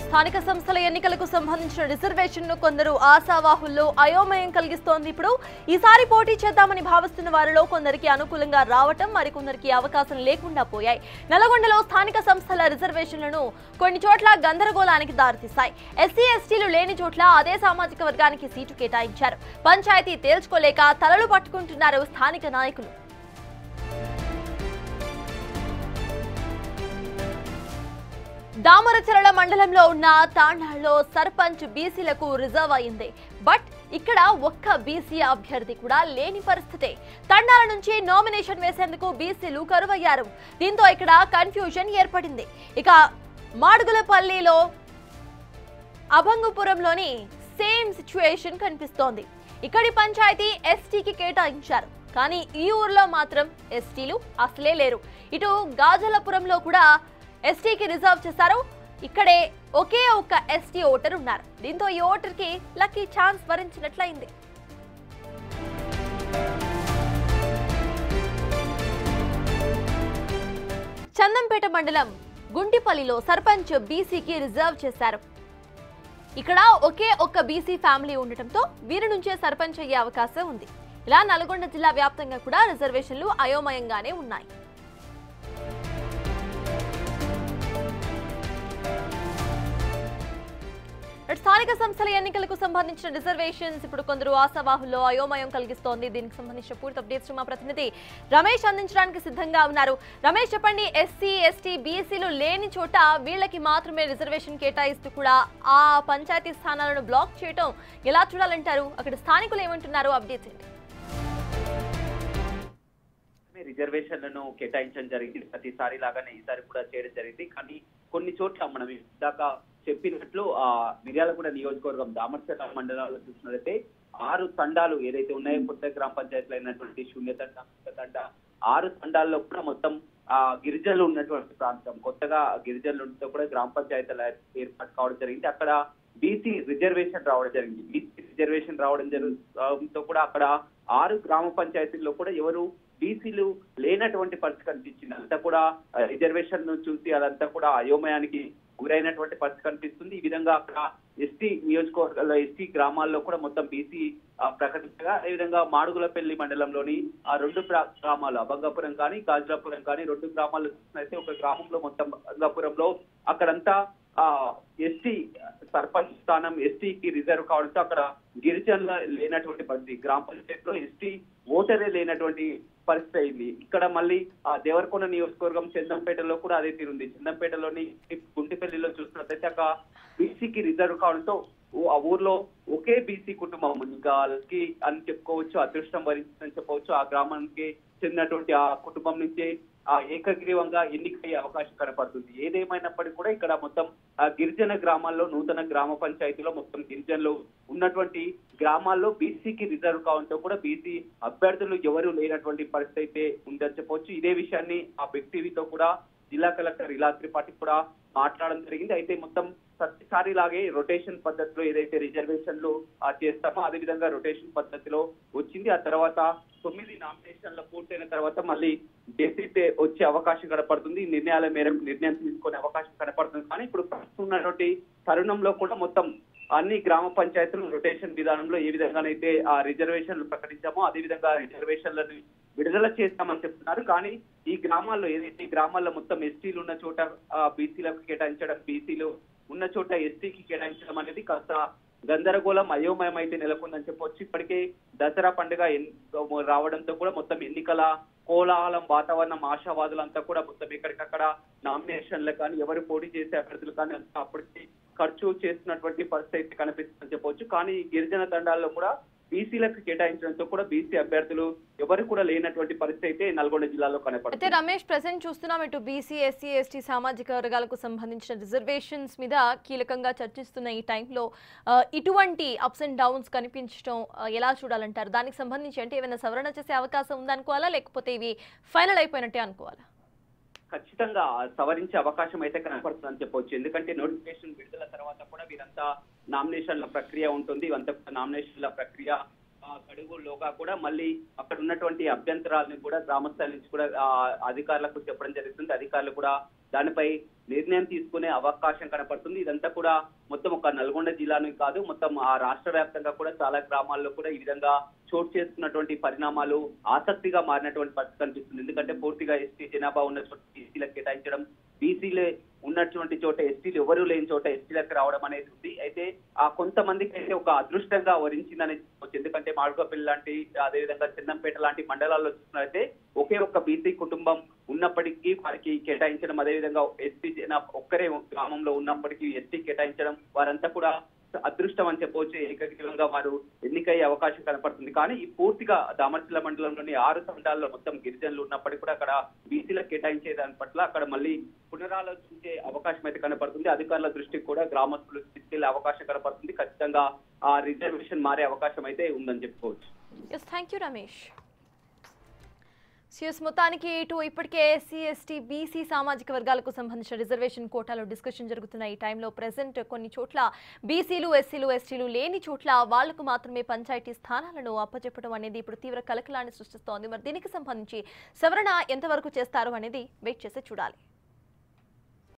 స్థానిక సంస్థల ఎన్నికలకు సంబంధించిన రిజర్వేషన్ను కొందరు ఆశావాహుల్లో అయోమయం కలిగిస్తోంది. ఇప్పుడు ఈసారి పోటీ చేద్దామని భావిస్తున్న వారిలో కొందరికి అనుకూలంగా రావటం, మరికొందరికి అవకాశం లేకుండా పోయాయి. నల్గొండలో స్థానిక సంస్థల రిజర్వేషన్లను కొన్ని చోట్ల గందరగోళానికి దారితీశాయి. ఎస్సీ ఎస్టీలు లేని చోట్ల అదే సామాజిక వర్గానికి సీటు కేటాయించారు. పంచాయతీ తేల్చుకోలేక తలలు పట్టుకుంటున్నారు స్థానిక నాయకులు. దామరచర్ల మండలంలో ఉన్న తాండాల్లో సర్పంచ్ బీసీలకు రిజర్వ్ అయింది. బట్ ఇక్కడ ఒక్క బీసీ అభ్యర్థి కూడా లేని పరిస్థితి. తండాల నుంచి నామినేషన్ వేసేందుకు బీసీలు కరువయ్యారు. దీంతో ఇక్కడ కన్ఫ్యూజన్ ఏర్పడింది. ఇక మాడుగులపల్లిలో అభంగుపురంలోని సేమ్ సిచ్యువేషన్ కనిపిస్తోంది. ఇక్కడి పంచాయతీ ఎస్టీకి కేటాయించారు, కానీ ఈ ఊర్లో మాత్రం ఎస్టీలు అసలే లేరు. ఇటు గాజలపురంలో కూడా ఎస్టీకి రిజర్వ్ చేశారు. ఇక్కడే ఒకే ఒక్క ఎస్టీ ఓటర్ ఉన్నారు. దీంతో ఈ ఓటర్ కి లక్కీ ఛాన్స్ వరించినట్లయింది. చందంపేట మండలం గుంటిపల్లిలో సర్పంచ్ బీసీకి రిజర్వ్ చేశారు. ఇక్కడ ఒకే ఒక్క బీసీ ఫ్యామిలీ ఉండటంతో వీరి నుంచే సర్పంచ్ అయ్యే అవకాశం ఉంది. ఇలా నల్గొండ జిల్లా వ్యాప్తంగా కూడా రిజర్వేషన్లు అయోమయంగానే ఉన్నాయి. స్థానిక సంస్థల ఎన్నికలకు సంబంధించిన రిజర్వేషన్స్ ఇప్పుడు కొందరు ఆశావాహుల్లో అయోమయం కలిగిస్తోంది. దీనికి సంబంధించిన పూర్తి అప్డేట్స్ మా ప్రతినిధి రమేష్ అందించడానికి సిద్ధంగా ఉన్నారు. రమేష్, చెప్పండి, ఎస్సీ ఎస్టీ బీసీలు లేని చోట వీళ్ళకి మాత్రమే రిజర్వేషన్ కేటాయిస్తూ కూడా ఆ పంచాయతీ స్థానాలను బ్లాక్ చేయడం ఎలా చూడాలంటారు? అక్కడ స్థానికులు ఏమంటున్నారు? అప్డేట్స్ ఏంటి? రిజర్వేషన్లను కేటాయించడం జరిగింది. ప్రతిసారి లాగానే ఈసారి కూడా చేయడం జరిగింది. కానీ కొన్ని చోట్ల మనం ఇందాక చెప్పినట్లు మిర్యాలగూడ నియోజకవర్గం దామరచర్ల మండలాల్లో చూసినట్లయితే 6 తండాలు ఏదైతే ఉన్నాయో కొత్త గ్రామ పంచాయతీలు అయినటువంటి శూన్యతండ, తండ 6 తండాల్లో కూడా మొత్తం గిరిజనులు ఉన్నటువంటి ప్రాంతం, కొత్తగా గిరిజనులతో కూడా గ్రామ పంచాయతీలు ఏర్పాటు కావడం జరిగింది. అక్కడ బీసీ రిజర్వేషన్ రావడం జరిగింది. బీసీ రిజర్వేషన్ రావడం జరగడంతో కూడా అక్కడ 6 గ్రామ పంచాయతీల్లో కూడా ఎవరు బీసీలు లేనటువంటి పరిస్థితి కనిపించింది. అంతా కూడా రిజర్వేషన్ ను చూసి అదంతా కూడా అయోమయానికి గురైనటువంటి పరిస్థితి కనిపిస్తుంది. ఈ విధంగా అక్కడ ఎస్టీ నియోజకవర్గాల్లో ఎస్టీ గ్రామాల్లో కూడా మొత్తం బీసీ ప్రకటించగా, అదేవిధంగా మాడుగులపల్లి మండలంలోని ఆ 2 గ్రామాలు అభంగాపురం కానీ గాజులాపురం కానీ 2 గ్రామాల్లో చూసినైతే ఒక గ్రామంలో మొత్తం అభంగాపురంలో అక్కడంతా ఎస్టీ సర్పంచ్ స్థానం ఎస్టీకి రిజర్వ్ కావడంతో అక్కడ గిరిజనుల లేనటువంటి పరిస్థితి, గ్రామ పంచాయతీలో ఎస్టీ ఓటరే లేనటువంటి పరిస్థితి అయింది. ఇక్కడ మళ్ళీ దేవరకొండ నియోజకవర్గం చందంపేటలో కూడా అదే తీరుంది. చందంపేటలోని గుంటిపల్లిలో చూసినట్లయితే అక్కడ బీసీకి రిజర్వ్ కావడంతో ఆ ఊర్లో ఒకే బీసీ కుటుంబం ఇంకా అని చెప్పుకోవచ్చు, అదృష్టం వరించిందని చెప్పవచ్చు. ఆ గ్రామానికి చెందినటువంటి ఆ కుటుంబం నుంచే ఏకగ్రీవంగా ఎన్నికయ్యే అవకాశం కనపడుతుంది. ఏదేమైనప్పటికీ కూడా ఇక్కడ మొత్తం గిరిజన గ్రామాల్లో నూతన గ్రామ పంచాయతీలో మొత్తం గిరిజనులు ఉన్నటువంటి గ్రామాల్లో బీసీకి రిజర్వ్ కావడంతో కూడా బీసీ అభ్యర్థులు ఎవరు లేనటువంటి పరిస్థితి అయితే ఉందని చెప్పవచ్చు. ఇదే విషయాన్ని ఆ బిగ్ టీవీతో కూడా జిల్లా కలెక్టర్ ఇలా త్రిపాఠి కూడా మాట్లాడడం జరిగింది. అయితే మొత్తం ప్రతిసారి లాగే రొటేషన్ పద్ధతిలో ఏదైతే రిజర్వేషన్లు చేస్తామో అదే విధంగా రొటేషన్ పద్ధతిలో వచ్చింది. ఆ తర్వాత 9 నామినేషన్లు పూర్తయిన తర్వాత మళ్ళీ డెసిట్ వచ్చే అవకాశం కనపడుతుంది. నిర్ణయాల మేరకు నిర్ణయం తీసుకునే అవకాశం కనపడుతుంది. కానీ ఇప్పుడు ప్రస్తుతం ఉన్నటువంటి తరుణంలో కూడా మొత్తం అన్ని గ్రామ పంచాయతీలు రొటేషన్ విధానంలో ఏ విధంగానైతే ఆ రిజర్వేషన్లు ప్రకటించామో అదే విధంగా రిజర్వేషన్లను విడుదల చేస్తామని చెప్తున్నారు. కానీ ఈ గ్రామాల్లో ఏదైతే గ్రామాల్లో మొత్తం ఎస్టీలు ఉన్న చోట బీసీలకు కేటాయించడం, బీసీలు ఉన్న చోట ఎస్టీకి కేటాయించడం అనేది కాస్త గందరగోళం అయోమయం అయితే నెలకొందని చెప్పవచ్చు. ఇప్పటికే దసరా పండుగ రావడంతో కూడా మొత్తం ఎన్నికల కోలాహలం వాతావరణం, ఆశావాదులంతా కూడా మొత్తం ఎక్కడికక్కడ నామినేషన్లు కానీ ఎవరు పోటీ చేసే అభ్యర్థులు కానీ అప్పటికి ఖర్చు చేస్తున్నటువంటి పరిస్థితి అయితే కనిపిస్తుందని చెప్పవచ్చు. కానీ గిరిజన తండాల్లో కూడా బీసీలకు కేటాయించడంతో కూడా బీసీ అభ్యర్థులు ఎవరు కూడా లేనటువంటి పరిస్థితి అయితే నల్గొండ జిల్లాలో కనపడుతుంది. అయితే రమేష్, ప్రెసెంట్ చూస్తున్నాం ఇటు బీసీ ఎస్సీ ఎస్టీ సామాజిక వర్గాలకు సంబంధించిన రిజర్వేషన్స్ మీద కీలకంగా చర్చిస్తున్న ఈ టైంలో ఇటువంటి అప్స్ అండ్ డౌన్స్ కనిపించడం ఎలా చూడాలంటారు? దానికి సంబంధించి అంటే ఏమైనా సవరణ చేసే అవకాశం ఉందనుకోవాలా, లేకపోతే ఇవి ఫైనల్ అయిపోయినట్టే అనుకోవాలా? ఖచ్చితంగా సవరించే అవకాశం అయితే కనపడుతుందని చెప్పవచ్చు. ఎందుకంటే నోటిఫికేషన్ విడుదల తర్వాత కూడా వీరంతా నామినేషన్ల ప్రక్రియ ఉంటుంది. ఇవంతా నామినేషన్ల ప్రక్రియ గడువులోగా కూడా మళ్ళీ అక్కడ ఉన్నటువంటి అభ్యంతరాలను కూడా గ్రామస్థాయి నుంచి కూడా అధికారులకు చెప్పడం జరుగుతుంది. అధికారులు కూడా దానిపై నిర్ణయం తీసుకునే అవకాశం కనపడుతుంది. ఇదంతా కూడా మొత్తం ఒక నల్గొండ జిల్లాని కాదు, మొత్తం ఆ రాష్ట్ర వ్యాప్తంగా కూడా చాలా గ్రామాల్లో కూడా ఈ విధంగా చోటు చేసుకున్నటువంటి పరిణామాలు ఆసక్తిగా మారినటువంటి పరిస్థితి కనిపిస్తుంది. ఎందుకంటే పూర్తిగా ఎస్టీ జనాభా ఉన్న చోట బీసీలకు కేటాయించడం, బీసీలే ఉన్నటువంటి చోట ఎస్టీలు ఎవరు లేని చోట ఎస్టీలకు రావడం అనేది ఉంది. అయితే ఆ కొంతమందికి అయితే ఒక అదృష్టంగా వరించిందని చెప్పవచ్చు. ఎందుకంటే మాడుగులపల్లి లాంటి, అదేవిధంగా చందంపేట లాంటి మండలాల్లో చూసినట్లయితే ఒకే ఒక్క బీసీ కుటుంబం ఉన్నప్పటికీ వారికి కేటాయించడం, అదేవిధంగా ఎస్టీ ఒక్కరే గ్రామంలో ఉన్నప్పటికీ ఎస్టీ కేటాయించడం, వారంతా కూడా అదృష్టం అని చెప్పవచ్చు. ఏకగ్రీవంగా వారు ఎన్నికయ్యే అవకాశం కనపడుతుంది. కానీ ఈ పూర్తిగా దామర్చిల్ల మండలంలోని 6 తండాల్లో మొత్తం గిరిజనులు ఉన్నప్పటికీ కూడా అక్కడ బీసీలకు కేటాయించే దాని పట్ల అక్కడ మళ్ళీ పునరాలోచించే అవకాశం అయితే కనపడుతుంది. అధికారుల దృష్టికి కూడా గ్రామస్తులు తీసుకెళ్లే అవకాశం కనపడుతుంది. ఖచ్చితంగా ఆ రిజర్వేషన్ మారే అవకాశం అయితే ఉందని చెప్పుకోవచ్చు. Thank you Ramesh. సిఎస్ మొత్తానికి ఇటు ఇప్పటికే ఎస్సీ ఎస్టీ బీసీ సామాజిక వర్గాలకు సంబంధించిన రిజర్వేషన్ కోటాలో డిస్కషన్ జరుగుతున్న ఈ టైంలో ప్రెసెంట్ కొన్ని చోట్ల బీసీలు ఎస్సీలు ఎస్టీలు లేని చోట్ల వాళ్లకు మాత్రమే పంచాయతీ స్థానాలను అప్పచెప్పడం అనేది ఇప్పుడు తీవ్ర కలకలాన్ని సృష్టిస్తోంది. మరి దీనికి సంబంధించి సవరణ ఎంతవరకు చేస్తారు అనేది వెయిట్ చేసి చూడాలి.